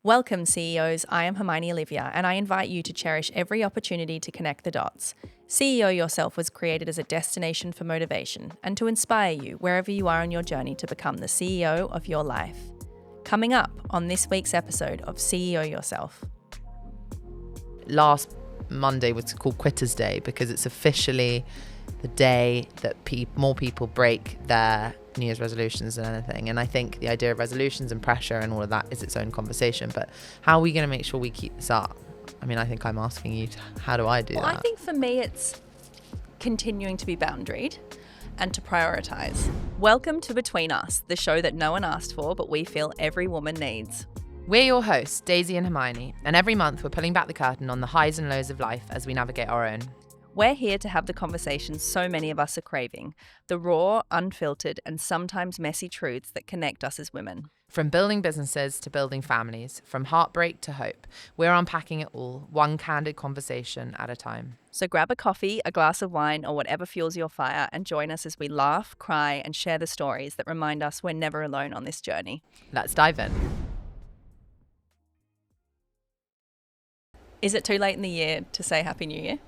Welcome, CEOs. I am Hermione Olivia, and I invite you to cherish every opportunity to connect the dots. CEO Yourself was created as a destination for motivation and to inspire you wherever you are on your journey to become the CEO of your life. Coming up on this week's episode of CEO Yourself. Last Monday was called Quitters Day because it's officially the day that more people break their New Year's resolutions than anything. And I think the idea of resolutions and pressure and all of that is its own conversation. But how are we going to make sure we keep this up? I mean, I think I'm asking you, how do I do that? I think for me, it's continuing to be boundaried and to prioritise. Welcome to Between Us, the show that no one asked for, but we feel every woman needs. We're your hosts, Daisy and Hermione, and every month we're pulling back the curtain on the highs and lows of life as we navigate our own. We're here to have the conversations so many of us are craving, the raw, unfiltered, and sometimes messy truths that connect us as women. From building businesses to building families, from heartbreak to hope, we're unpacking it all, one candid conversation at a time. So grab a coffee, a glass of wine, or whatever fuels your fire, and join us as we laugh, cry, and share the stories that remind us we're never alone on this journey. Let's dive in. Is it too late in the year to say Happy New Year?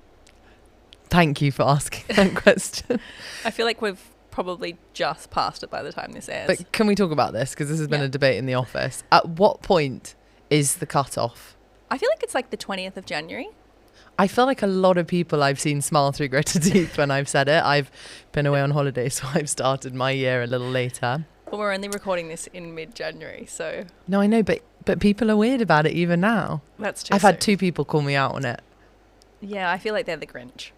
Thank you for asking that question. I feel like we've probably just passed it by the time this airs. But can we talk about this? Because this has been a debate in the office. At what point is the cut-off? I feel like it's like the 20th of January. I feel like a lot of people I've seen smile through gritted teeth when I've said it. I've been away on holiday, so I've started my year a little later. But we're only recording this in mid-January, so... No, I know, but people are weird about it even now. That's true. I've had 2 people call me out on it. Yeah, I feel like they're the Grinch.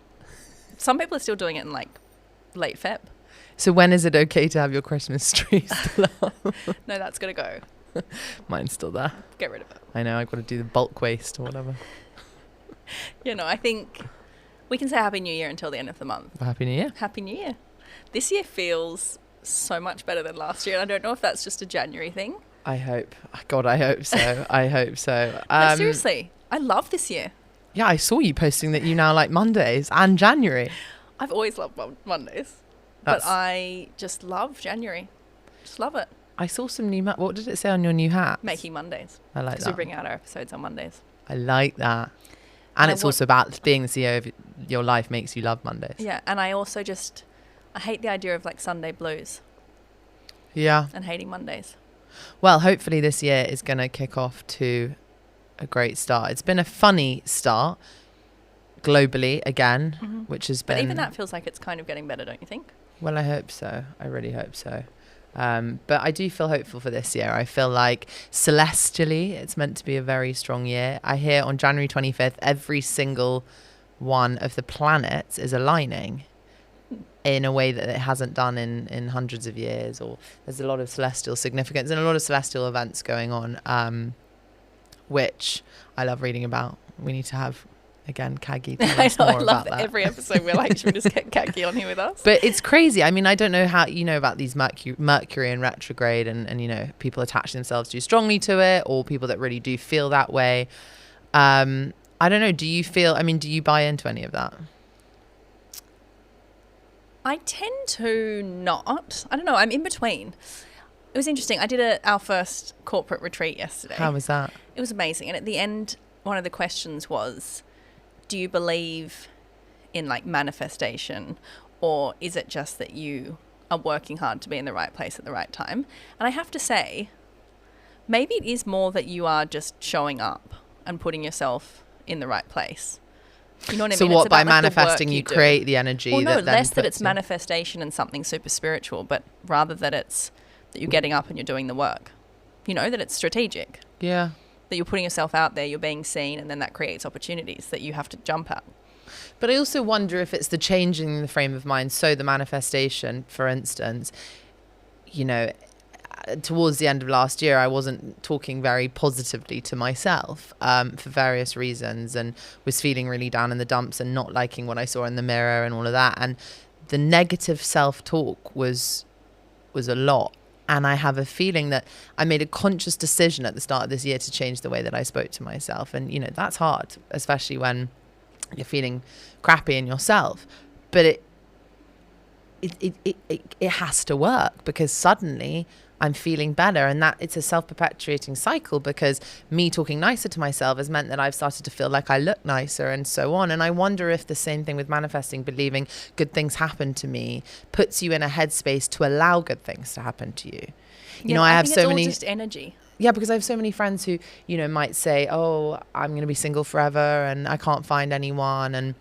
Some people are still doing it in like late Feb. So when is it okay to have your Christmas tree still up? No, that's got to go. Mine's still there. Get rid of it. I know, I've got to do the bulk waste or whatever. I think we can say Happy New Year until the end of the month. Well, Happy New Year. Happy New Year. This year feels so much better than last year. And I don't know if that's just a January thing. I hope. God, I hope so. I hope so. No, seriously, I love this year. Yeah, I saw you posting that you now like Mondays and January. I've always loved Mondays. But I just love January. Just love it. I saw some new... what did it say on your new hat? Making Mondays. I like that. Because we bring out our episodes on Mondays. I like that. And it's also about being the CEO of your life makes you love Mondays. Yeah, and I also I hate the idea of like Sunday blues. Yeah. And hating Mondays. Well, hopefully this year is going to kick off to a great start. It's been a funny start globally again, which has been... But even that feels like it's kind of getting better, don't you think? Well, I hope so. I really hope so. But I do feel hopeful for this year. I feel like celestially, it's meant to be a very strong year. I hear on January 25th, every single one of the planets is aligning in a way that it hasn't done in hundreds of years. Or there's a lot of celestial significance and a lot of celestial events going on, which I love reading about. We need to have... Again, Kagi, tell us more about that. Every episode we're like, should we just get Kagi on here with us? But it's crazy. I mean, I don't know how you know about these Mercury in retrograde and people attach themselves too strongly to it, or people that really do feel that way. I don't know. Do you buy into any of that? I tend to not. I don't know. I'm in between. It was interesting. I did our first corporate retreat yesterday. How was that? It was amazing. And at the end, one of the questions was, do you believe in like manifestation, or is it just that you are working hard to be in the right place at the right time? And I have to say, maybe it is more that you are just showing up and putting yourself in the right place. You know what I mean? So what, by manifesting you create the energy? Well, no, less that it's manifestation and something super spiritual, but rather that it's that you're getting up and you're doing the work. That it's strategic. Yeah. That you're putting yourself out there, you're being seen, and then that creates opportunities that you have to jump at. But I also wonder if it's the changing the frame of mind. So the manifestation, for instance, towards the end of last year, I wasn't talking very positively to myself for various reasons, and was feeling really down in the dumps and not liking what I saw in the mirror and all of that. And the negative self-talk was a lot. And I have a feeling that I made a conscious decision at the start of this year to change the way that I spoke to myself. And, that's hard, especially when you're feeling crappy in yourself. But it has to work, because suddenly I'm feeling better. And that it's a self-perpetuating cycle, because me talking nicer to myself has meant that I've started to feel like I look nicer and so on. And I wonder if the same thing with manifesting, believing good things happen to me, puts you in a headspace to allow good things to happen to you. You know, I have so many, it's all just energy. yeah, because I have so many friends who, you know, might say, oh, I'm going to be single forever and I can't find anyone. And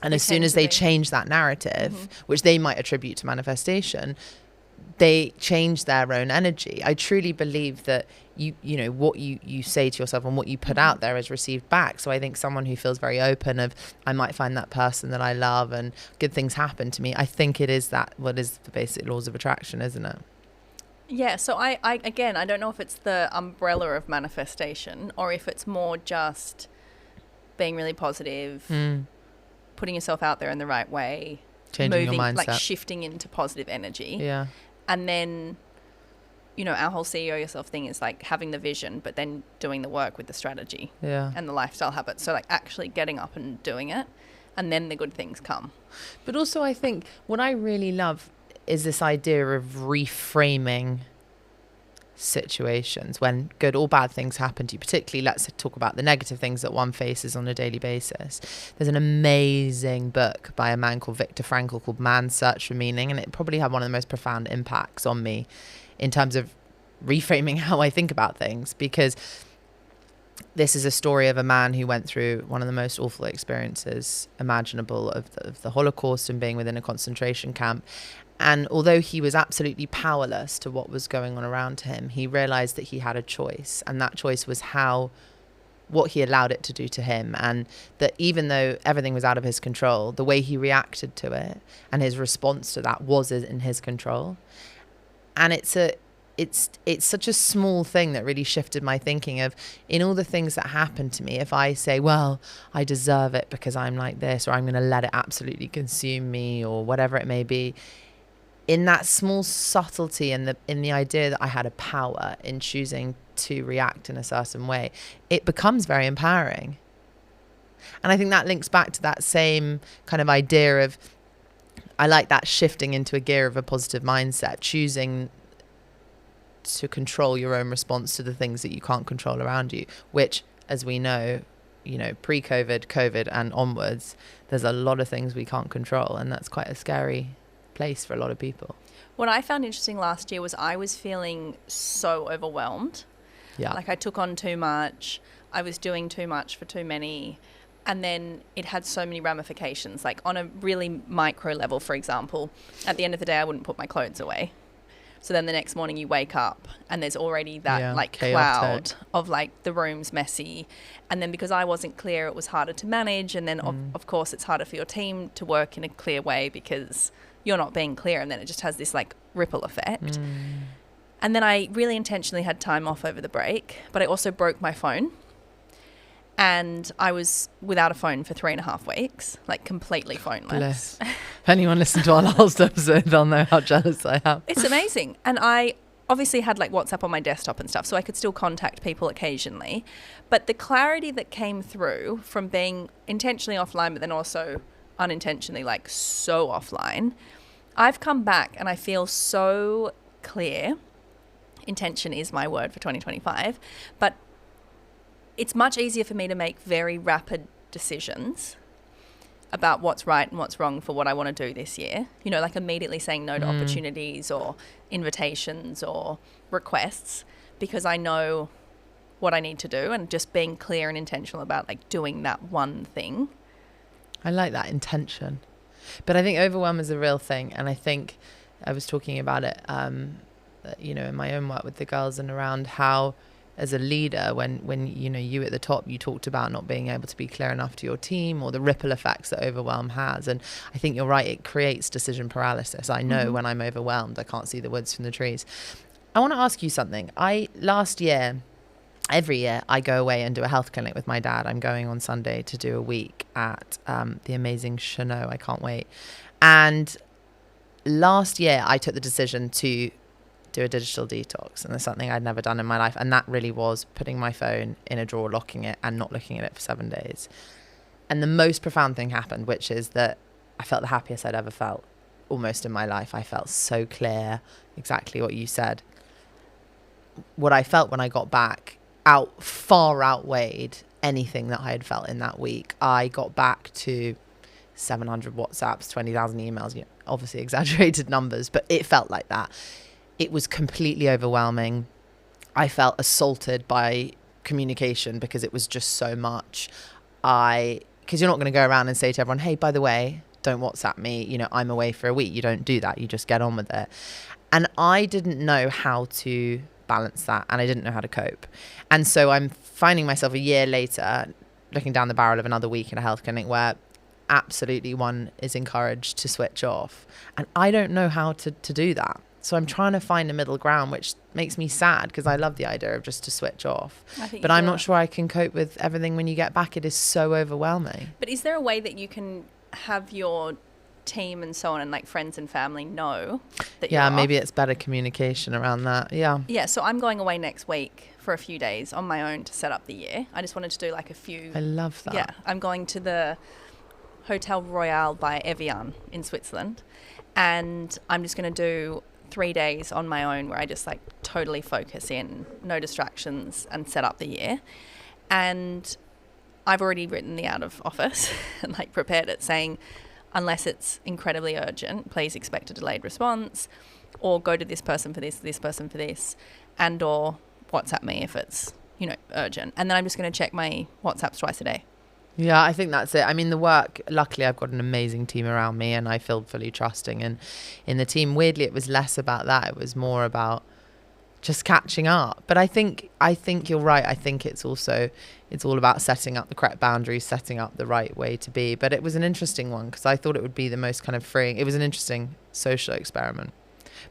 as soon as they change that narrative, which they might attribute to manifestation, they change their own energy. I truly believe that you know, what you say to yourself and what you put out there is received back. So I think someone who feels very open of, I might find that person that I love and good things happen to me, I think it is that what is the basic laws of attraction, isn't it? Yeah, so I again, I don't know if it's the umbrella of manifestation or if it's more just being really positive, putting yourself out there in the right way, changing moving, your mindset, like shifting into positive energy. Yeah. And then, you know, our whole CEO yourself thing is like having the vision, but then doing the work with the strategy and the lifestyle habits. So like actually getting up and doing it, and then the good things come. But also I think what I really love is this idea of reframing situations when good or bad things happen to you. Particularly, let's talk about the negative things that one faces on a daily basis. There's an amazing book by a man called Viktor Frankl called Man's Search for Meaning, and it probably had one of the most profound impacts on me in terms of reframing how I think about things, because this is a story of a man who went through one of the most awful experiences imaginable of the Holocaust and being within a concentration camp. And although he was absolutely powerless to what was going on around him, he realized that he had a choice, and that choice was what he allowed it to do to him. And that even though everything was out of his control, the way he reacted to it and his response to that was in his control. And it's such a small thing that really shifted my thinking of, in all the things that happen to me, if I say, well, I deserve it because I'm like this, or I'm going to let it absolutely consume me, or whatever it may be, in that small subtlety and in the idea that I had a power in choosing to react in a certain way, it becomes very empowering. And I think that links back to that same kind of idea of, I like that shifting into a gear of a positive mindset, choosing to control your own response to the things that you can't control around you, which, as we know, pre-COVID, COVID and onwards, there's a lot of things we can't control, and that's quite a scary place for a lot of people. What I found interesting last year was I was feeling so overwhelmed. Yeah. Like I took on too much, I was doing too much for too many, and then it had so many ramifications. Like on a really micro level, for example, at the end of the day I wouldn't put my clothes away. So then the next morning you wake up and there's already that cloud of like the room's messy. And then because I wasn't clear, it was harder to manage. And then of course it's harder for your team to work in a clear way because you're not being clear. And then it just has this like ripple effect. And then I really intentionally had time off over the break, but I also broke my phone. And I was without a phone for 3.5 weeks, like completely phoneless. If anyone listened to our last episode, they'll know how jealous I am. It's amazing. And I obviously had like WhatsApp on my desktop and stuff, so I could still contact people occasionally. But the clarity that came through from being intentionally offline, but then also unintentionally like so offline, I've come back and I feel so clear. Intention is my word for 2025. But it's much easier for me to make very rapid decisions about what's right and what's wrong for what I want to do this year. You know, like immediately saying no to opportunities or invitations or requests, because I know what I need to do, and just being clear and intentional about like doing that one thing. I like that intention. But I think overwhelm is a real thing. And I think I was talking about it, in my own work with the girls, and around how, as a leader, when you at the top, you talked about not being able to be clear enough to your team, or the ripple effects that overwhelm has. And I think you're right, it creates decision paralysis. I know when I'm overwhelmed, I can't see the woods from the trees. I want to ask you something. Every year I go away and do a health clinic with my dad. I'm going on Sunday to do a week at the amazing Shaman. I can't wait. And last year I took the decision to do a digital detox, and there's something I'd never done in my life, and that really was putting my phone in a drawer, locking it, and not looking at it for 7 days. And the most profound thing happened, which is that I felt the happiest I'd ever felt almost in my life. I felt so clear, exactly what you said. what I felt when I got back far outweighed anything that I had felt in that week. I got back to 700 WhatsApps, 20,000 emails, you know, obviously exaggerated numbers, but it felt like that. It was completely overwhelming. I felt assaulted by communication because it was just so much. Because you're not going to go around and say to everyone, hey, by the way, don't WhatsApp me, you know, I'm away for a week. You don't do that. You just get on with it. And I didn't know how to balance that, and I didn't know how to cope. And so I'm finding myself a year later looking down the barrel of another week in a health clinic where absolutely one is encouraged to switch off, and I don't know how to do that. So I'm trying to find a middle ground, which makes me sad because I love the idea of just to switch off, but I'm not sure I can cope with everything when you get back. It is so overwhelming. But is there a way that you can have your team and so on, and like friends and family know that you're maybe off? it's better communication around that. Yeah, so I'm going away next week for a few days on my own to set up the year. I just wanted to do like a few. I love that. I'm going to the Hotel Royal by Evian in Switzerland, and I'm just going to do 3 days on my own where I just like totally focus in, no distractions, and set up the year. And I've already written the out of office and like prepared it saying, unless it's incredibly urgent, please expect a delayed response, or go to this person for this person for this, and or WhatsApp me if it's, you know, urgent. And then I'm just going to check my WhatsApps twice a day. Yeah, I think that's it. I mean, the work, luckily I've got an amazing team around me and I feel fully trusting. And in the team, weirdly, it was less about that. It was more about just catching up. But I think you're right. I think it's all about setting up the correct boundaries, setting up the right way to be. But it was an interesting one because I thought it would be the most kind of freeing. It was an interesting social experiment.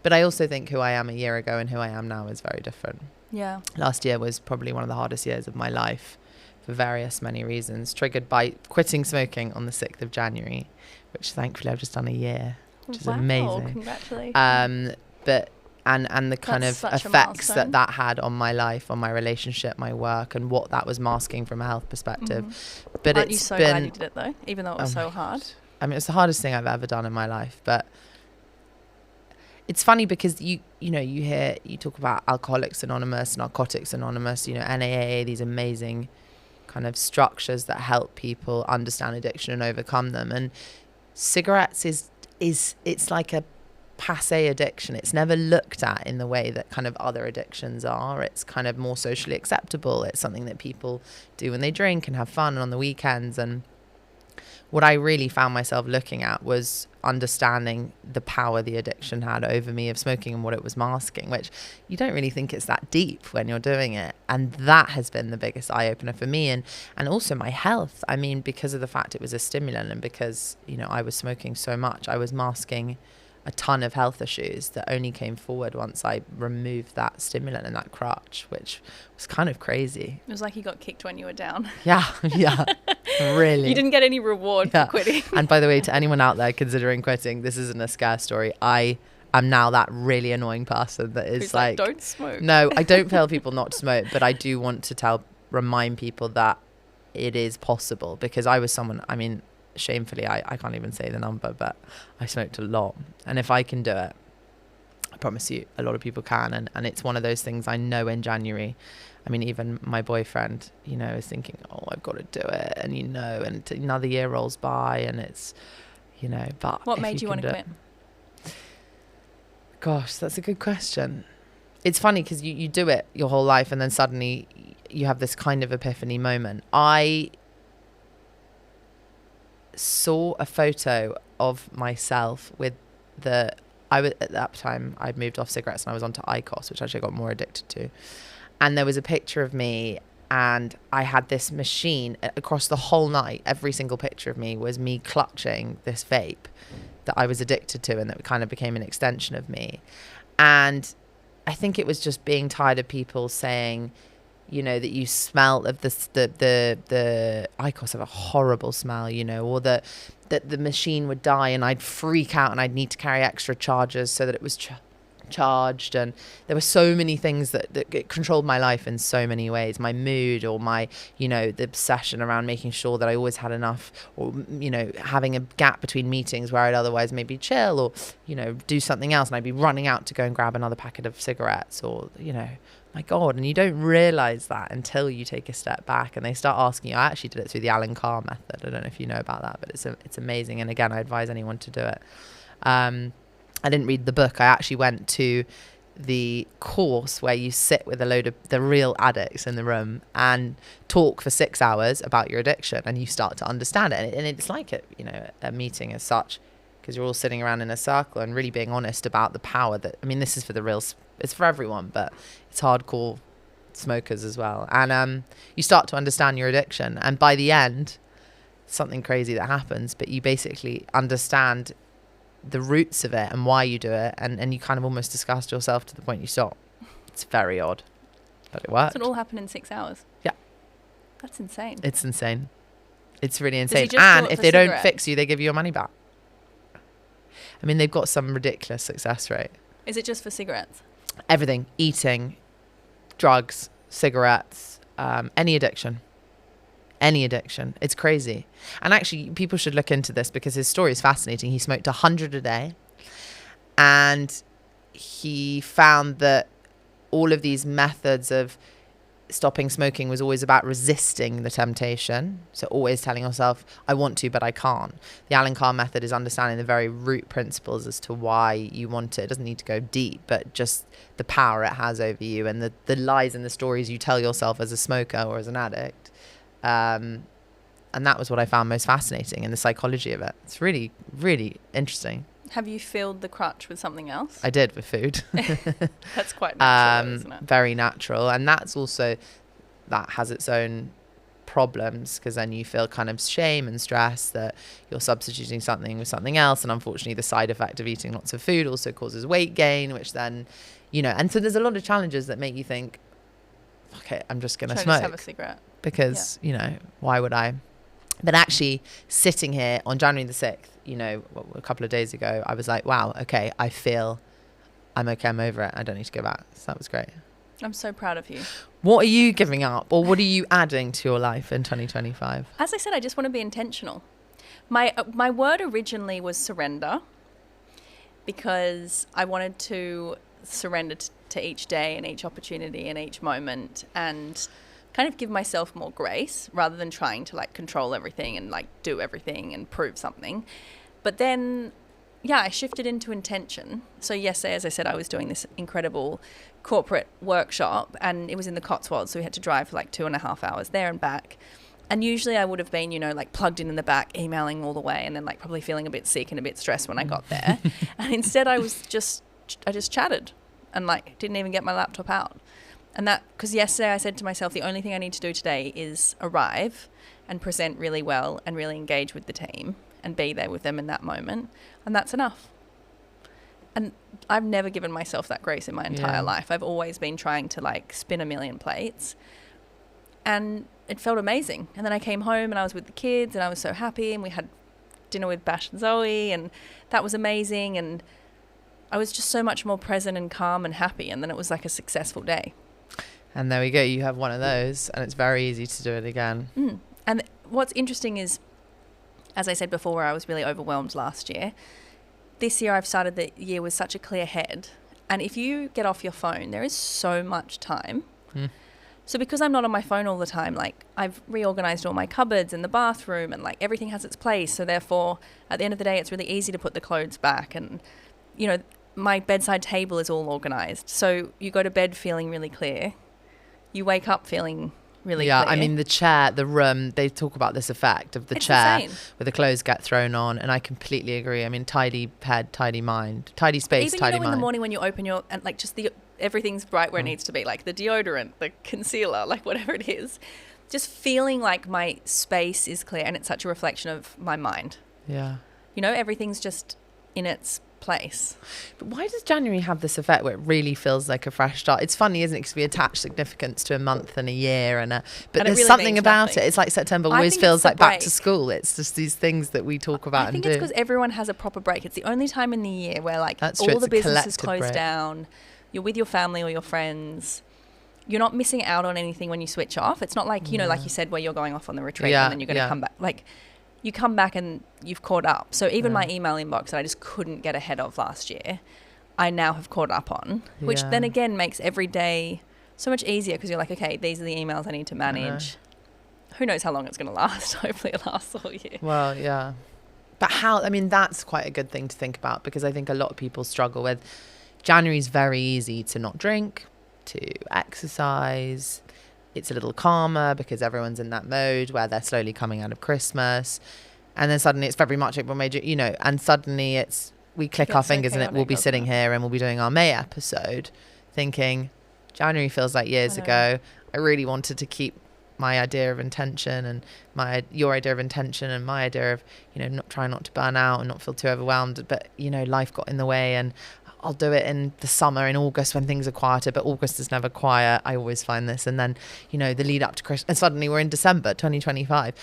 But I also think who I am a year ago and who I am now is very different. Yeah. Last year was probably one of the hardest years of my life for many reasons, triggered by quitting smoking on the 6th of January, which thankfully I've just done a year, which is amazing. Congratulations. But and the kind That's of such a effects milestone. that had on my life, on my relationship, my work, and what that was masking from a health perspective. Mm-hmm. But Aren't you so glad you did it though, even though it was so hard? God. I mean, it's the hardest thing I've ever done in my life. But it's funny because you talk about Alcoholics Anonymous, Narcotics Anonymous, you know, NAAA, these amazing kind of structures that help people understand addiction and overcome them. And cigarettes is it's like a passé addiction. It's never looked at in the way that kind of other addictions are. It's kind of more socially acceptable. It's something that people do when they drink and have fun and on the weekends. And what I really found myself looking at was understanding the power the addiction had over me of smoking and what it was masking, which you don't really think it's that deep when you're doing it. And that has been the biggest eye-opener for me, and also my health. I mean, because of the fact it was a stimulant, and because, you know, I was smoking so much, I was masking a ton of health issues that only came forward once I removed that stimulant and that crutch, which was kind of crazy. It was like you got kicked when you were down. Yeah, really. You didn't get any reward for quitting. And by the way, to anyone out there considering quitting, this isn't a scare story. I am now that really annoying person that is like, don't smoke. No, I don't tell people not to smoke, but I do want to remind people that it is possible, because I was someone, I mean, shamefully, I can't even say the number, but I smoked a lot. And if I can do it, I promise you a lot of people can. And it's one of those things I know in January. I mean, even my boyfriend, you know, is thinking, oh, I've got to do it. And, you know, and another year rolls by and it's, you know, but what made you want to quit? Gosh, that's a good question. It's funny because you do it your whole life and then suddenly you have this kind of epiphany moment. I saw a photo of myself with at that time I'd moved off cigarettes and I was onto IQOS, which actually I got more addicted to, and there was a picture of me and I had this machine across the whole night. Every single picture of me was me clutching this vape that I was addicted to and that kind of became an extension of me. And I think it was just being tired of people saying, you know, that you smell of the IQOS have a horrible smell, you know, or that the machine would die and I'd freak out and I'd need to carry extra chargers so that it was charged. And there were so many things that controlled my life in so many ways, my mood, or my, you know, the obsession around making sure that I always had enough, or, you know, having a gap between meetings where I'd otherwise maybe chill or, you know, do something else and I'd be running out to go and grab another packet of cigarettes, or, you know, my God. And you don't realize that until you take a step back and they start asking you. I actually did it through the Alan Carr method. I don't know if you know about that, but it's amazing. And again, I advise anyone to do it. I didn't read the book. I actually went to the course where you sit with a load of the real addicts in the room and talk for 6 hours about your addiction, and you start to understand it. And it's like a meeting as such, because you're all sitting around in a circle and really being honest about the power that, I mean, this is for the real, it's for everyone, but it's hardcore smokers as well. And you start to understand your addiction, and by the end, something crazy that happens, but you basically understand the roots of it and why you do it, and you kind of almost disgust yourself to the point you stop. It's very odd, but it worked. So it all happened in 6 hours? Yeah. That's insane. It's insane. It's really insane. Does he just And do it if for they don't cigarettes? fix you, they give you your money back. I mean, they've got some ridiculous success rate. Is it just for cigarettes? Everything. Eating, drugs, cigarettes, any addiction. Any addiction. It's crazy. And actually, people should look into this because his story is fascinating. He smoked 100 a day, and he found that all of these methods of stopping smoking was always about resisting the temptation. So always telling yourself, I want to, but I can't. The Alan Carr method is understanding the very root principles as to why you want it. It doesn't need to go deep, but just the power it has over you, and the lies and the stories you tell yourself as a smoker or as an addict. And that was what I found most fascinating in the psychology of it. It's really, really interesting. Have you filled the crutch with something else? I did, with food. That's quite natural, isn't it? Very natural. And that's also, that has its own problems, because then you feel kind of shame and stress that you're substituting something with something else. And unfortunately, the side effect of eating lots of food also causes weight gain, which then, and so there's a lot of challenges that make you think, okay, I'm just going to smoke. Just have a cigarette. Because, why would I? But actually, sitting here on January the 6th, a couple of days ago, I was like, wow, okay, I feel I'm okay, I'm over it. I don't need to go back. So that was great. I'm so proud of you. What are you giving up, or what are you adding to your life in 2025? As I said, I just want to be intentional. My word originally was surrender, because I wanted to surrender to each day and each opportunity and each moment, and kind of give myself more grace rather than trying to control everything and do everything and prove something. But then, I shifted into intention. So yesterday, as I said, I was doing this incredible corporate workshop, and it was in the Cotswolds. So we had to drive for 2.5 hours there and back. And usually I would have been, plugged in the back, emailing all the way, and then probably feeling a bit sick and a bit stressed when I got there. And instead I just chatted and didn't even get my laptop out. And that, because yesterday I said to myself, the only thing I need to do today is arrive and present really well and really engage with the team and be there with them in that moment. And that's enough. And I've never given myself that grace in my entire life. I've always been trying to spin a million plates. And it felt amazing. And then I came home and I was with the kids and I was so happy, and we had dinner with Bash and Zoe, and that was amazing. And I was just so much more present and calm and happy. And then it was a successful day. And there we go. You have one of those, and it's very easy to do it again. And what's interesting is, as I said before, where I was really overwhelmed last year, this year I've started the year with such a clear head. And if you get off your phone, there is so much time. So because I'm not on my phone all the time, I've reorganized all my cupboards in the bathroom, and everything has its place. So therefore, at the end of the day, it's really easy to put the clothes back. And, my bedside table is all organized. So you go to bed feeling really clear. You wake up feeling really clear. I mean, the chair, the room, they talk about this effect of the It's chair insane. where the clothes get thrown on, and I completely agree. I mean, tidy head, tidy mind, tidy space, Even, tidy in mind. the morning when you open your, and just everything's right where it needs to be, the deodorant, the concealer, whatever it is, just feeling my space is clear, and it's such a reflection of my mind. Yeah. Everything's just in its place. But why does January have this effect where it really feels like a fresh start? It's funny, isn't it? Because we attach significance to a month and a year, but And there's it really something means about nothing. it. It's like September I always think feels it's the like back to break. school. It's just these things that we talk about I think and it's do. because everyone has a proper break. It's the only time in the year where That's true, all it's the a businesses collective close break. down. You're with your family or your friends. You're not missing out on anything when you switch off. It's not like, like you said, where you're going off on the retreat and then you're going to come back. You come back and you've caught up. So even my email inbox that I just couldn't get ahead of last year, I now have caught up on, which then again makes every day so much easier because you're like, okay, these are the emails I need to manage. Who knows how long it's going to last? Hopefully it lasts all year. Well, yeah. But that's quite a good thing to think about, because I think a lot of people struggle with January's very easy to not drink, to exercise. It's a little calmer because everyone's in that mode where they're slowly coming out of Christmas. And then suddenly it's February, March, April, May, June, and suddenly we click our fingers and we'll be sitting here and we'll be doing our May episode thinking, January feels like years ago. I really wanted to keep my idea of intention and your idea of intention and my idea of, not trying not to burn out and not feel too overwhelmed. But, life got in the way, and I'll do it in the summer, in August, when things are quieter, but August is never quiet. I always find this. And then, the lead up to Christmas, and suddenly we're in December 2025.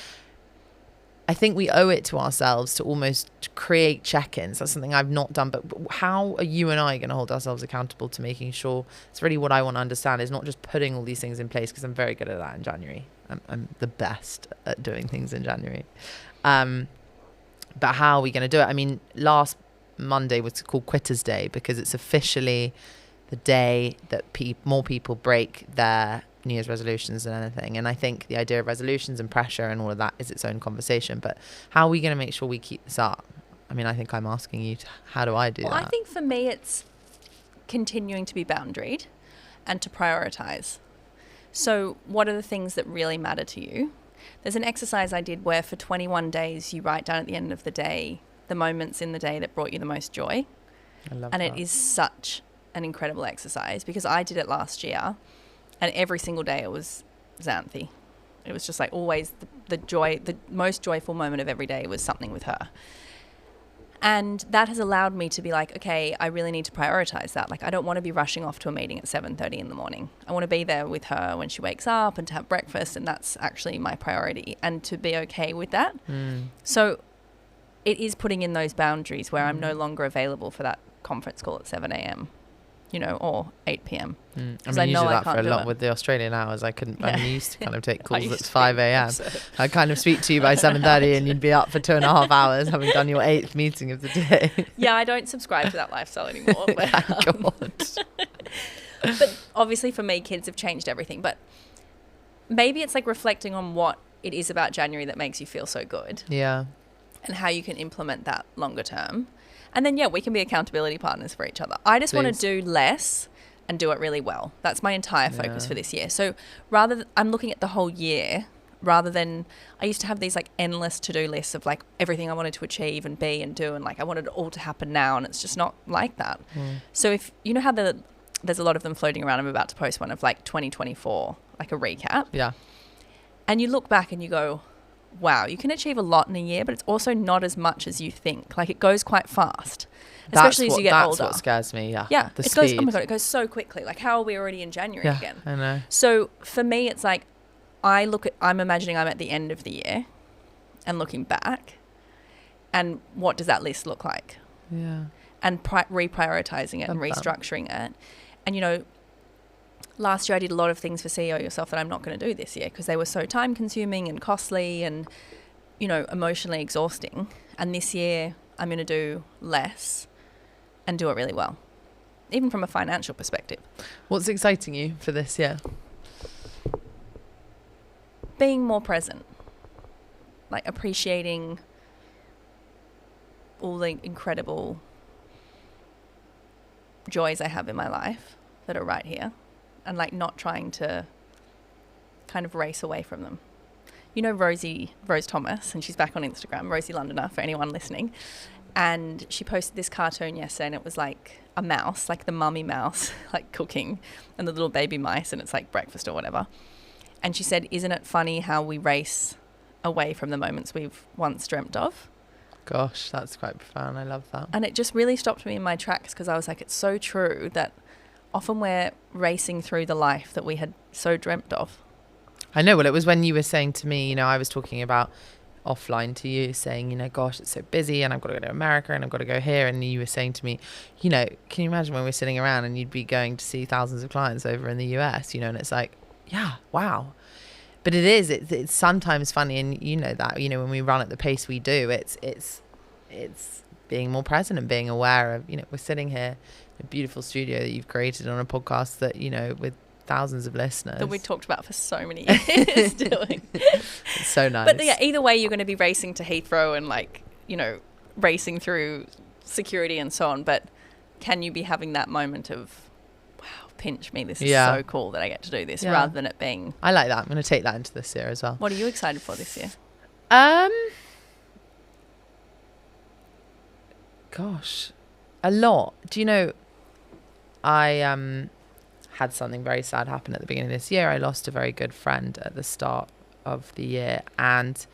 I think we owe it to ourselves to almost create check-ins. That's something I've not done. But how are you and I going to hold ourselves accountable to making sure? It's really what I want to understand, is not just putting all these things in place, because I'm very good at that in January. I'm the best at doing things in January. But how are we going to do it? I mean, last Monday was called Quitters Day because it's officially the day that more people break their New Year's resolutions than anything. And I think the idea of resolutions and pressure and all of that is its own conversation. But how are we going to make sure we keep this up? I mean, I think I'm asking you, how do I do that? I think for me, it's continuing to be boundaried and to prioritize. So what are the things that really matter to you? There's an exercise I did where for 21 days, you write down at the end of the day the moments in the day that brought you the most joy. I love and that. It is such an incredible exercise, because I did it last year, and every single day it was Xanthi. It was just like always the most joyful moment of every day was something with her. And that has allowed me to be like, okay, I really need to prioritize that. Like, I don't want to be rushing off to a meeting at 7:30 in the morning. I want to be there with her when she wakes up and to have breakfast. And that's actually my priority, and to be okay with that. So it is putting in those boundaries where I'm no longer available for that conference call at 7 a.m. Or 8 p.m. I mean, I you know do I that can't for a do lot it. with the Australian hours. I'm used to kind of take calls at used to 5 be a.m. absurd. I kind of speak to you by 7:30 and you'd be up for 2.5 hours having done your 8th meeting of the day. Yeah, I don't subscribe to that lifestyle anymore. But, Thank God. but obviously for me, kids have changed everything. But maybe it's like reflecting on what it is about January that makes you feel so good. Yeah. And how you can implement that longer term. And then, we can be accountability partners for each other. I just want to do less and do it really well. That's my entire focus for this year. So I'm looking at the whole year rather than, I used to have these like endless to-do lists of like everything I wanted to achieve and be and do, and like I wanted it all to happen now, and it's just not like that. So if you know how there's a lot of them floating around, I'm about to post one of like 2024, like a recap. Yeah. And you look back and you go, wow, you can achieve a lot in a year, but it's also not as much as you think. Like, it goes quite fast, especially as you get older. That's what scares me, yeah. Yeah, The it speed. goes, oh my God, it goes so quickly. Like, how are we already in January again? I know. So for me, it's like, I'm imagining I'm at the end of the year and looking back, and what does that list look like? Yeah. And reprioritizing it and restructuring it. And, last year I did a lot of things for CEO Yourself that I'm not going to do this year because they were so time consuming and costly and, emotionally exhausting. And this year I'm going to do less and do it really well, even from a financial perspective. What's exciting you for this year? Being more present, like appreciating all the incredible joys I have in my life that are right here, and like not trying to kind of race away from them. Rose Thomas, and she's back on Instagram, Rosie Londoner, for anyone listening. And she posted this cartoon yesterday, and it was like a mouse, like the mummy mouse, like cooking, and the little baby mice, and it's like breakfast or whatever. And she said, isn't it funny how we race away from the moments we've once dreamt of? Gosh, that's quite profound. I love that. And it just really stopped me in my tracks, because I was like, it's so true that often we're racing through the life that we had so dreamt of. I know. Well, it was when you were saying to me, I was talking about offline to you, saying, gosh, it's so busy and I've got to go to America and I've got to go here. And you were saying to me, can you imagine when we're sitting around and you'd be going to see thousands of clients over in the US, and it's like, yeah, wow. But it's sometimes funny, and that, when we run at the pace we do, it's being more present and being aware of, we're sitting here in a beautiful studio that you've created on a podcast that, with thousands of listeners that we talked about for so many years doing. It's so nice. But yeah, either way, you're going to be racing to Heathrow and like, you know, racing through security and so on. But can you be having that moment of, wow, pinch me, this is so cool that I get to do this, rather than it being... I like that. I'm going to take that into this year as well. What are you excited for this year? Gosh, a lot. Do you know, I had something very sad happen at the beginning of this year. I lost a very good friend at the start of the year, and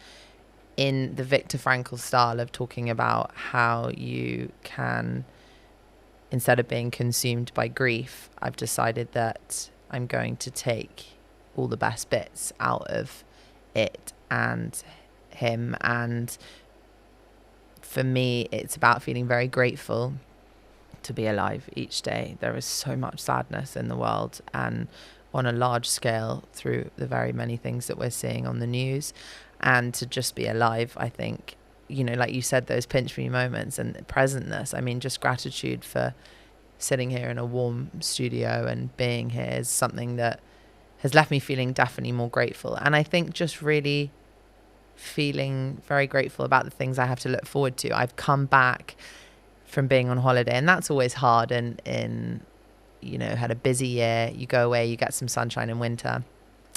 in the Viktor Frankl style of talking about how you can, instead of being consumed by grief, I've decided that I'm going to take all the best bits out of it and him. And for me, it's about feeling very grateful to be alive each day. There is so much sadness in the world, and on a large scale through the very many things that we're seeing on the news. And to just be alive, I think, you know, like you said, those pinch me moments and presentness. I mean, just gratitude for sitting here in a warm studio and being here is something that has left me feeling definitely more grateful. And I think just really feeling very grateful about the things I have to look forward to. I've come back from being on holiday, and that's always hard. And you know, had a busy year, you go away, you get some sunshine in winter,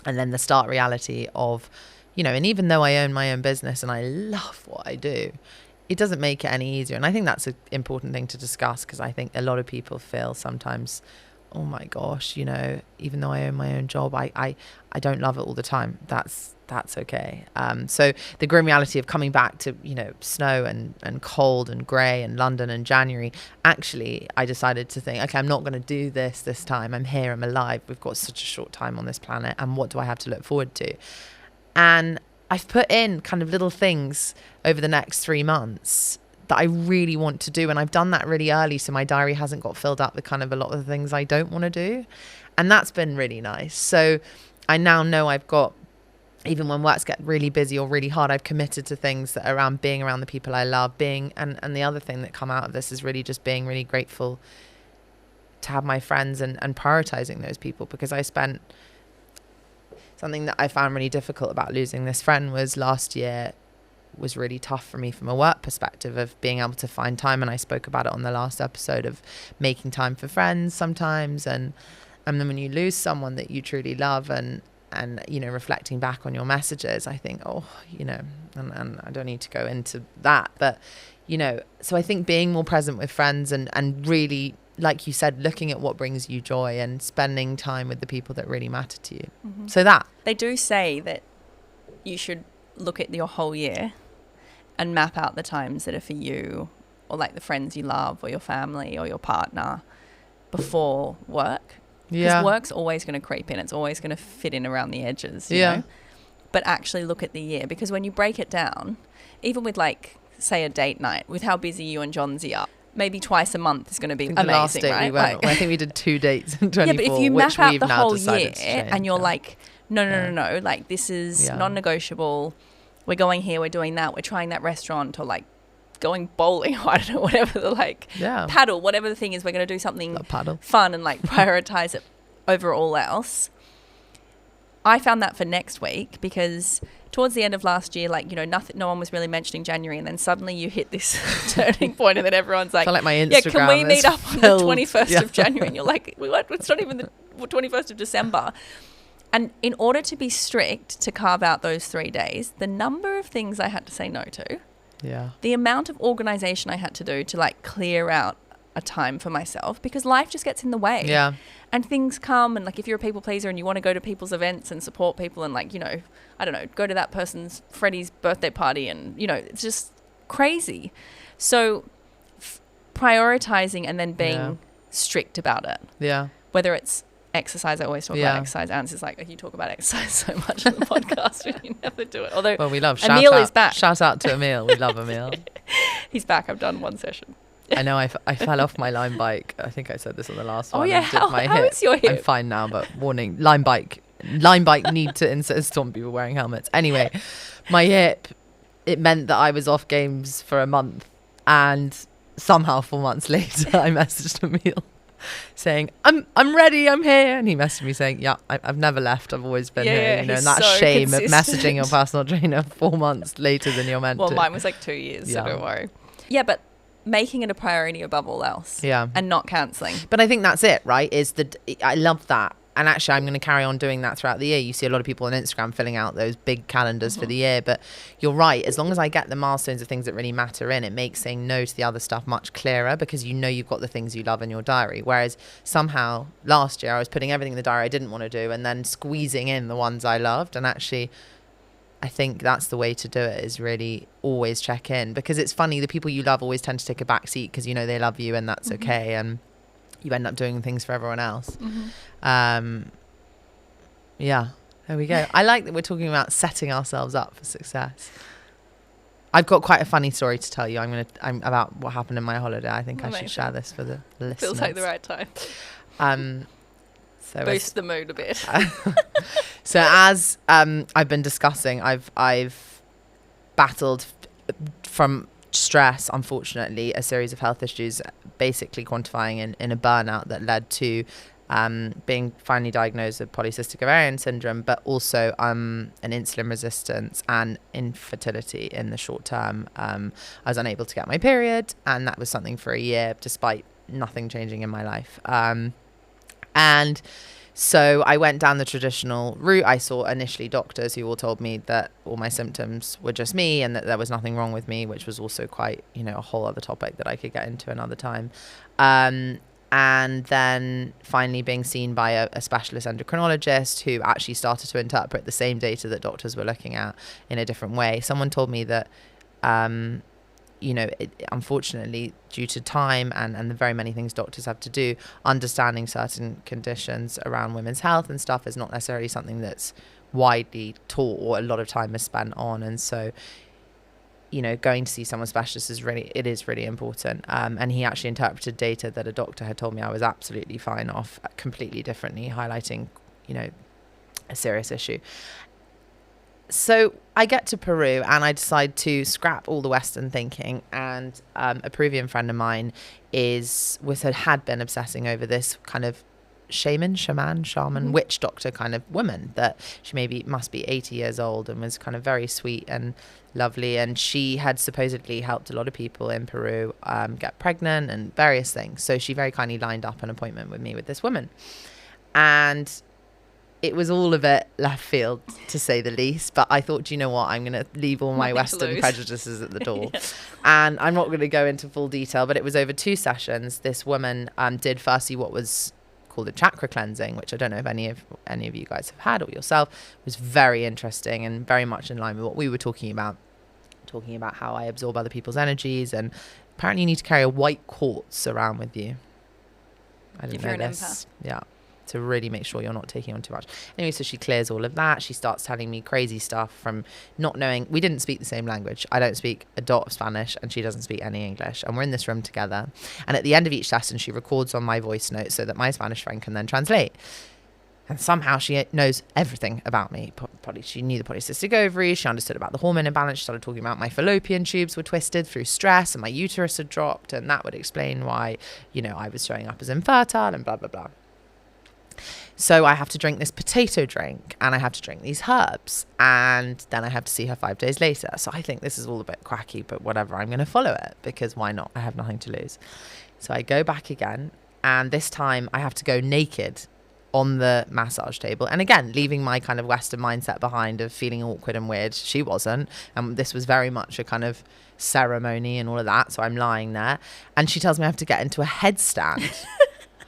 and then the stark reality of, you know, and even though I own my own business and I love what I do, it doesn't make it any easier. And I think that's an important thing to discuss, because I think a lot of people feel sometimes, oh my gosh, you know, even though I own my own job, I don't love it all the time. That's okay. So the grim reality of coming back to, you know, snow and cold and grey and London in January, actually, I decided to think, okay, I'm not going to do this time. I'm here, I'm alive. We've got such a short time on this planet. And what do I have to look forward to? And I've put in kind of little things over the next 3 months that I really want to do. And I've done that really early, so my diary hasn't got filled up with kind of a lot of the things I don't want to do. And that's been really nice. So I now know I've got, even when works get really busy or really hard, I've committed to things that are around being around the people I love, and the other thing that come out of this is really just being really grateful to have my friends and prioritizing those people. Because I spent, something that I found really difficult about losing this friend was last year was really tough for me from a work perspective of being able to find time. And I spoke about it on the last episode of making time for friends sometimes. And then when you lose someone that you truly love, and you know, reflecting back on your messages, I think, oh, you know, and I don't need to go into that, but, you know, so I think being more present with friends and really, like you said, looking at what brings you joy and spending time with the people that really matter to you. Mm-hmm. So that. They do say that you should look at your whole year and map out the times that are for you, or like the friends you love, or your family or your partner, before work. Because work's always going to creep in. It's always going to fit in around the edges, you know? But actually look at the year. Because when you break it down, even with like, say, a date night, with how busy you and Johnsy are, maybe twice a month is going to be amazing, last date right? We went, I think we did 2 dates in 24, yeah, but if you map out the whole year and you're yeah. like, no, like this is non-negotiable. We're going here, we're doing that, we're trying that restaurant, or like going bowling, I don't know, whatever the paddle, whatever the thing is, we're going to do something fun and like prioritize it over all else. I found that for next week, because towards the end of last year, like, you know, no one was really mentioning January, and then suddenly you hit this turning point, and then everyone's like, my Instagram, can we meet up on the 21st of January? And you're like, it's not even the 21st of December. And in order to be strict to carve out those 3 days, the number of things I had to say no to, the amount of organization I had to do to like clear out a time for myself, because life just gets in the way. Yeah. And things come, and like if you're a people pleaser and you want to go to people's events and support people and like, you know, I don't know, go to that person's Freddie's birthday party, and you know, it's just crazy. So prioritizing and then being strict about it. Yeah. Whether it's exercise, I always talk about exercise. Anne's like, you talk about exercise so much on the podcast, but you never do it. Although, well, we love Emil is back. Shout out to Emil. We love Emil. He's back. I've done one session. I know I fell off my Lime bike. I think I said this on the last one. Oh yeah, how is your hip? I'm fine now, but warning, Lime bike need to insist on people wearing helmets. Anyway, my hip, it meant that I was off games for a month, and somehow 4 months later I messaged Emil saying, I'm ready, I'm here. And he messaged me saying, yeah, I've never left. I've always been here. You know, and that so shame consistent. of messaging your personal trainer 4 months later than you're meant to. Well, mine was like 2 years, so don't worry. Yeah, but making it a priority above all else. Yeah. And not cancelling. But I think that's it, right? I love that. And actually, I'm going to carry on doing that throughout the year. You see a lot of people on Instagram filling out those big calendars for the year. But you're right. As long as I get the milestones of things that really matter in, it makes saying no to the other stuff much clearer, because you know you've got the things you love in your diary. Whereas somehow last year I was putting everything in the diary I didn't want to do and then squeezing in the ones I loved. And actually, I think that's the way to do it, is really always check in. Because it's funny, the people you love always tend to take a back seat because you know they love you and that's okay. And you end up doing things for everyone else. Yeah, there we go. I like that we're talking about setting ourselves up for success. I've got quite a funny story to tell you. I'm about what happened in my holiday. I think I should share this for the listeners. Feels like the right time. So boost the mood a bit. So as I've been discussing, I've battled from stress, unfortunately, a series of health issues, basically quantifying in a burnout that led to being finally diagnosed with polycystic ovarian syndrome, but also an insulin resistance and infertility in the short term. I was unable to get my period, and that was something for a year, despite nothing changing in my life. And so I went down the traditional route. I saw initially doctors who all told me that all my symptoms were just me and that there was nothing wrong with me, which was also quite, a whole other topic that I could get into another time. And then finally being seen by a specialist endocrinologist who actually started to interpret the same data that doctors were looking at in a different way. Someone told me that, unfortunately, due to time and the very many things doctors have to do, understanding certain conditions around women's health and stuff is not necessarily something that's widely taught or a lot of time is spent on. And so, going to see someone specialist is really important. And he actually interpreted data that a doctor had told me I was absolutely fine off completely differently, highlighting, a serious issue. So I get to Peru and I decide to scrap all the Western thinking. And a Peruvian friend of mine had been obsessing over this kind of shaman, witch doctor kind of woman, that she must be 80 years old and was kind of very sweet and lovely. And she had supposedly helped a lot of people in Peru get pregnant and various things. So she very kindly lined up an appointment with me with this woman. And it was all a bit left field, to say the least. But I thought, you know what, I'm going to leave all my Western prejudices at the door. Yeah. And I'm not going to go into full detail, but it was over 2 sessions. This woman did firstly what was called a chakra cleansing, which I don't know if any of you guys have had or yourself. It was very interesting and very much in line with what we were talking about how I absorb other people's energies. And apparently you need to carry a white quartz around with you. I didn't know this. Yeah, to really make sure you're not taking on too much. Anyway, so she clears all of that. She starts telling me crazy stuff from not knowing. We didn't speak the same language. I don't speak a dot of Spanish and she doesn't speak any English. And we're in this room together. And at the end of each session, she records on my voice note so that my Spanish friend can then translate. And somehow she knows everything about me. She knew the polycystic ovaries. She understood about the hormone imbalance. She started talking about my fallopian tubes were twisted through stress and my uterus had dropped. And that would explain why, I was showing up as infertile and blah, blah, blah. So I have to drink this potato drink and I have to drink these herbs. And then I have to see her 5 days later. So I think this is all a bit quacky, but whatever. I'm going to follow it because why not? I have nothing to lose. So I go back again. And this time I have to go naked on the massage table. And again, leaving my kind of Western mindset behind of feeling awkward and weird. She wasn't. And this was very much a kind of ceremony and all of that. So I'm lying there. And she tells me I have to get into a headstand.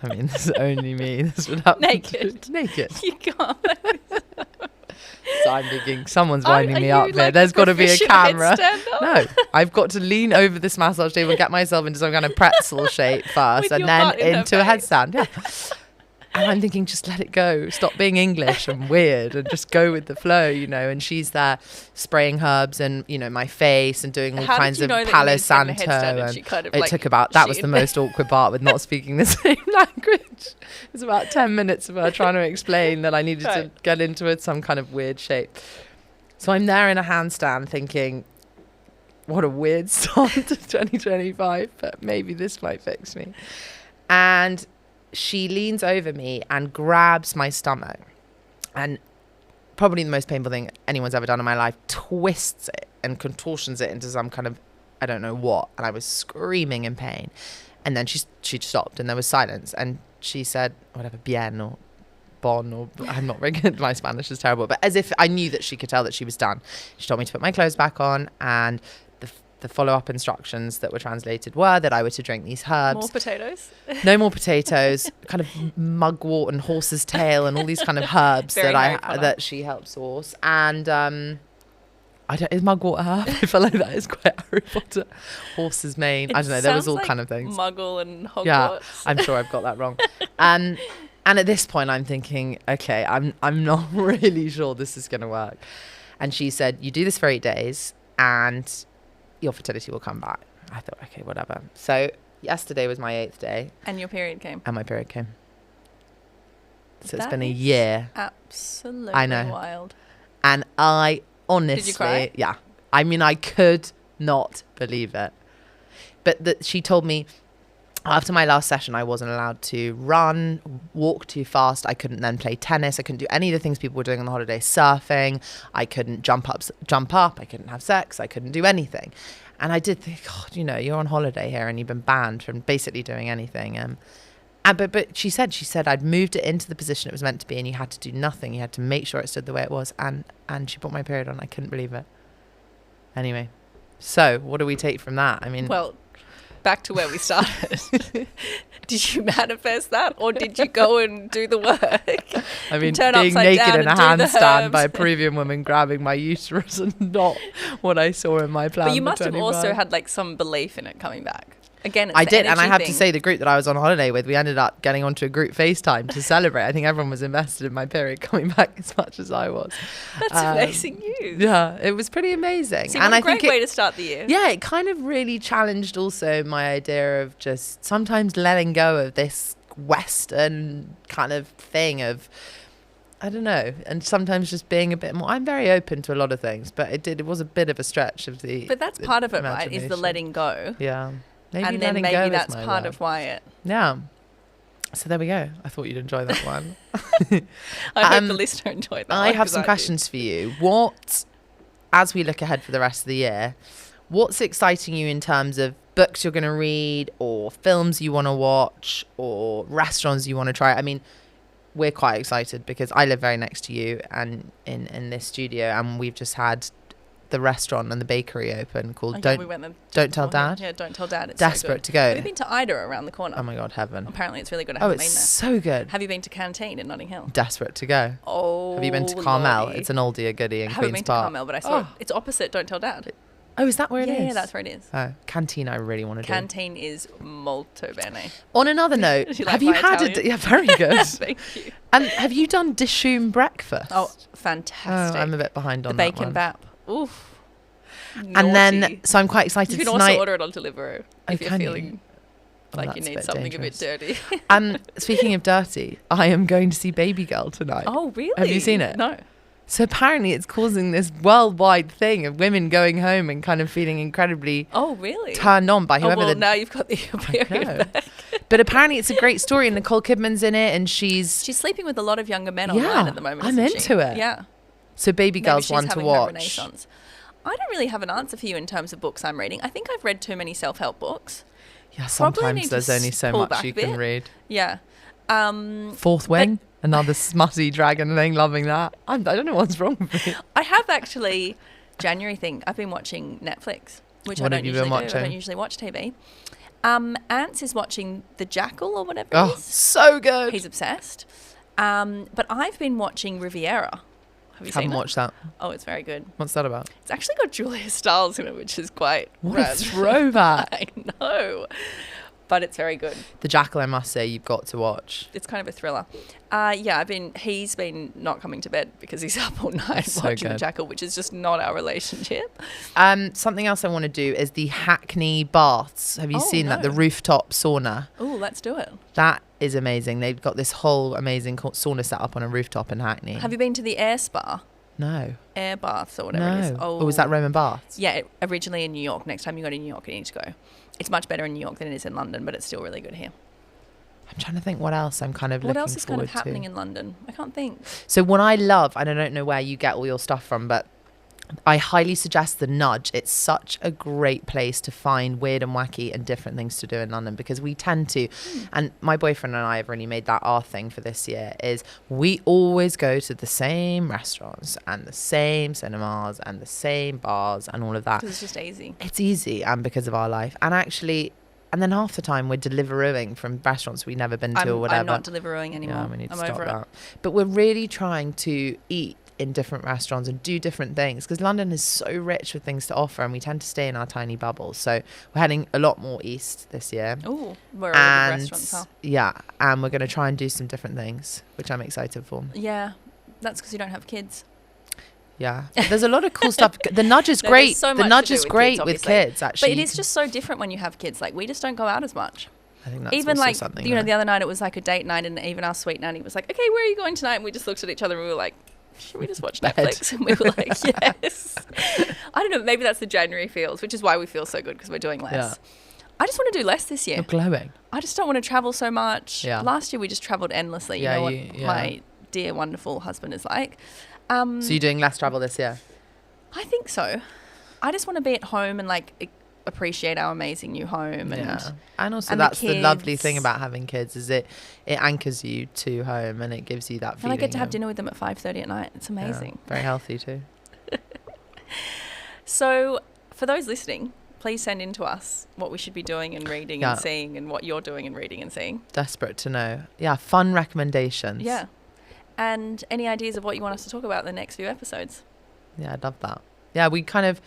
I mean, this is only me. This would happen. Naked. You can't. So I'm thinking, someone's winding me up here. There's got to be a camera. No, I've got to lean over this massage table and get myself into some kind of pretzel shape first and then into a headstand. Yeah. And I'm thinking, just let it go. Stop being English and weird and just go with the flow, And she's there spraying herbs and, my face and doing all kinds of Palo Santo. That was the most awkward part with not speaking the same language. It was about 10 minutes of her trying to explain that I needed to get into it some kind of weird shape. So I'm there in a handstand thinking, what a weird start to 2025, but maybe this might fix me. And she leans over me and grabs my stomach, and probably the most painful thing anyone's ever done in my life, twists it and contortions it into some kind of, I don't know what, and I was screaming in pain. And then she stopped, and there was silence, and she said whatever, bien or bon, or I'm not very good, my Spanish is terrible, but as if I knew that she could tell that she was done. She told me to put my clothes back on, and the follow-up instructions that were translated were that I were to drink these herbs. More potatoes? No more potatoes. Kind of mugwort and horse's tail and all these kind of herbs that she helped source. And I don't, is mugwort a herb? I feel like that is quite Harry Potter. Horse's mane. I don't know. There was all kind of things. Muggle and Hogwarts. Yeah, I'm sure I've got that wrong. And at this point, I'm thinking, okay, I'm not really sure this is going to work. And she said, you do this for 8 days, and your fertility will come back. I thought, okay, whatever. So yesterday was my 8th day. And your period came. And my period came. So That it's been a is year. Absolutely I know. wild. And I honestly... Did you cry? Yeah. I mean, I could not believe it. But she told me after my last session, I wasn't allowed to run, walk too fast. I couldn't then play tennis. I couldn't do any of the things people were doing on the holiday, surfing. I couldn't jump up. I couldn't have sex. I couldn't do anything. And I did think, God, you know, you're on holiday here and you've been banned from basically doing anything. But she said I'd moved it into the position it was meant to be, and you had to do nothing. You had to make sure it stood the way it was. And she put my period on. I couldn't believe it. Anyway, so what do we take from that? I mean, well, back to where we started. Did you manifest that, or did you go and do the work? I mean, turn being upside naked down in a and do the handstand by a herbs? Peruvian woman grabbing my uterus and not what I saw in my plan. But you for must have 25. also had like some belief in it coming back. Again, it's I the did, and I energy have to thing. say, the group that I was on holiday with, we ended up getting onto a group FaceTime to celebrate. I think everyone was invested in my period coming back as much as I was. That's amazing news. Yeah, it was pretty amazing. See, and what a I great think way to start the year. yeah, it kind of really challenged also my idea of just sometimes letting go of this Western kind of thing of, I don't know, and sometimes just being a bit more. I'm very open to a lot of things, but it was a bit of a stretch of the. But that's part of it, right? Is the imagination. letting go. Yeah. Maybe And then letting go maybe is that's my part word. of why it. Yeah. So there we go. I thought you'd enjoy that one. I hope the listener enjoyed that. I one, have 'cause some did. questions for you. What, as we look ahead for the rest of the year, what's exciting you in terms of books you're going to read, or films you want to watch, or restaurants you want to try? I mean, we're quite excited because I live very next to you and in this studio, and we've just had the restaurant and the bakery open called We went there Don't Tell beforehand. Dad. Yeah, Don't Tell Dad. It's Desperate so good. to go. Have you been to Ida around the corner? Oh my God, heaven. Apparently it's really good. I Oh, haven't it's been there. so good. Have you been to Canteen in Notting Hill? Desperate to go. Oh, Have you been to Carmel? Lordy. It's an oldie a goodie in I haven't Queen's been to Park. Carmel, but I saw it. Oh. It's opposite Don't Tell Dad. Oh, is that where it is? Yeah, that's where it is. Oh, Canteen I really want to do. Canteen is molto bene. On another note, You like have you my had Italian? yeah, very good. Thank you. And have you done Dishoom breakfast? Oh, fantastic. I'm a bit behind the on that bacon one. bap. Oof. And then, so I'm quite excited you can tonight. also order it on Deliveroo Oh, if you're can you? feeling Oh, like that's you a need bit something dangerous. a bit dirty. Speaking of dirty, I am going to see Baby Girl tonight. Oh, really? Have you seen it? No. So apparently it's causing this worldwide thing of women going home and kind of feeling incredibly Oh, really? turned on by Oh, whoever well, the now you've got the know. period back. But apparently it's a great story, and Nicole Kidman's in it, and she's She's sleeping with a lot of younger men Yeah, online at the moment. I'm isn't into she? it. Yeah. so Baby Maybe Girl's she's one to having her watch. renaissance. I don't really have an answer for you in terms of books I'm reading. I think I've read too many self-help books. Yeah, Probably sometimes need to there's only so pull much back you a can bit. read. Yeah. Fourth Wing, another smutty dragon thing, loving that. I don't know what's wrong with me. I have actually, January thing, I've been watching Netflix, which What I have don't you usually been do. I don't watching? usually watch TV. Ants is watching The Jackal or whatever Oh, it is. so good. He's obsessed. But I've been watching Riviera. Have you Haven't seen it? watched that. Oh, it's very good. What's that about? It's actually got Julia Stiles in it, which is quite What a rad. throwback. I know. But it's very good. The Jackal, I must say, you've got to watch. It's kind of a thriller. Yeah, he's been not coming to bed because he's up all night That's so watching The good. Jackal, which is just not our relationship. Something else I want to do is the Hackney baths. Have you Oh, seen that? no. The rooftop sauna. Oh, let's do it. That is amazing. They've got this whole amazing sauna set up on a rooftop in Hackney. Have you been to the Air Spa? No. Air Baths or whatever it is. No. Oh, Or was that Roman baths? Yeah, originally in New York. Next time you go to New York, you need to go. It's much better in New York than it is in London, but it's still really good here. I'm trying to think what else I'm kind of What looking else is kind of forward to. happening in London? I can't think. So what I love, and I don't know where you get all your stuff from, but I highly suggest the Nudge. It's such a great place to find weird and wacky and different things to do in London, because we tend to, and my boyfriend and I have really made that our thing for this year, is we always go to the same restaurants and the same cinemas and the same bars and all of that. Because it's just easy. It's easy, and because of our life. And then half the time we're Deliverooing from restaurants we've never been to or whatever. I'm not Deliverooing anymore. Yeah, we need to I'm stop over that. it. But we're really trying to eat in different restaurants and do different things, because London is so rich with things to offer, and we tend to stay in our tiny bubbles. So we're heading a lot more east this year. Oh, where all the restaurants are. Yeah, and we're going to try and do some different things, which I'm excited for. Yeah, that's because you don't have kids. Yeah, but there's a lot of cool stuff. The Nudge is No, great. there's so The much Nudge to do is with great kids, with obviously. kids, actually. But it is just so different when you have kids. Like, we just don't go out as much. I think that's Even also like, something. you know, the other night it was like a date night, and even our sweet nanny was like, okay, where are you going tonight? And we just looked at each other and we were like, should we just watch Netflix? And we were like, yes. I don't know, maybe that's the January feels, which is why we feel so good, because we're doing less. Yeah. I just want to do less this year. You're glowing. I just don't want to travel so much. Yeah. Last year we just travelled endlessly. You know what my dear, wonderful husband is like. So you're doing less travel this year? I think so. I just want to be at home and like appreciate our amazing new home. And also and that's the lovely kids. thing about having kids, is it anchors you to home, and it gives you that feeling. And I get to have dinner with them at 5:30 at night. It's amazing. Yeah, very healthy too. So for those listening, please send in to us what we should be doing and reading and seeing, and what you're doing and reading and seeing. Desperate to know. Yeah, fun recommendations. Yeah. And any ideas of what you want us to talk about in the next few episodes. Yeah, I'd love that. Yeah, we kind of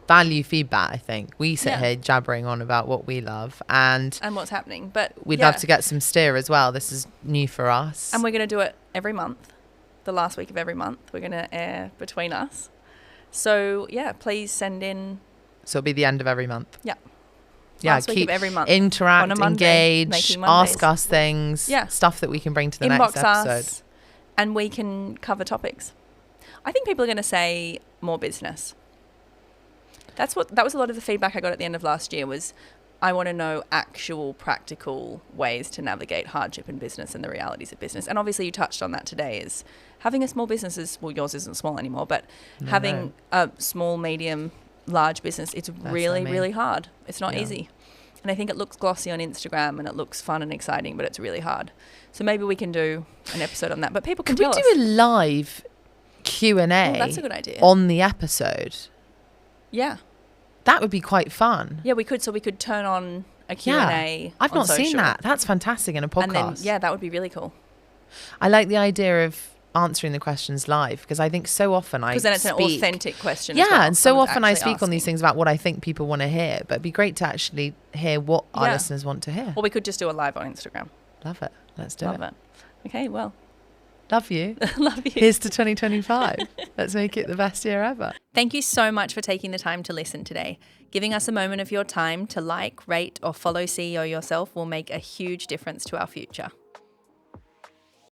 value feedback, I think. We sit here jabbering on about what we love and what's happening. But we'd love to get some steer as well. This is new for us. And we're going to do it every month. The last week of every month. We're going to air between us. So, yeah, please send in. So it'll be the end of every month. Yeah. Yeah, last week keep of every month. interact, on a Monday, engage, ask us things. Yeah. Stuff that we can bring to the Inbox next episode. Us, and we can cover topics. I think people are going to say more business. That was a lot of the feedback I got at the end of last year was, I want to know actual practical ways to navigate hardship in business and the realities of business. And obviously you touched on that today, is having a small business is, well, yours isn't small anymore, but having a small, medium, large business, it's really hard. It's not easy. And I think it looks glossy on Instagram and it looks fun and exciting, but it's really hard. So maybe we can do an episode on that. But people can tell us. Could we do a live Q&A that's a good idea. on the episode? Yeah. That would be quite fun. Yeah, we could. So we could turn on a Q&A. I've on not seen social. that. That's fantastic in a podcast. And then, that would be really cool. I like the idea of answering the questions live, because I think so often I speak. Because then it's an authentic question. Yeah, as well. and so Someone's often I actually speak on these asking. things about what I think people want to hear, but it'd be great to actually hear what our listeners want to hear. Or we could just do a live on Instagram. Love it. Let's do Love it. Okay, well. Love you. Love you. Here's to 2025. Let's make it the best year ever. Thank you so much for taking the time to listen today. Giving us a moment of your time to like, rate, or follow CEO Yourself will make a huge difference to our future.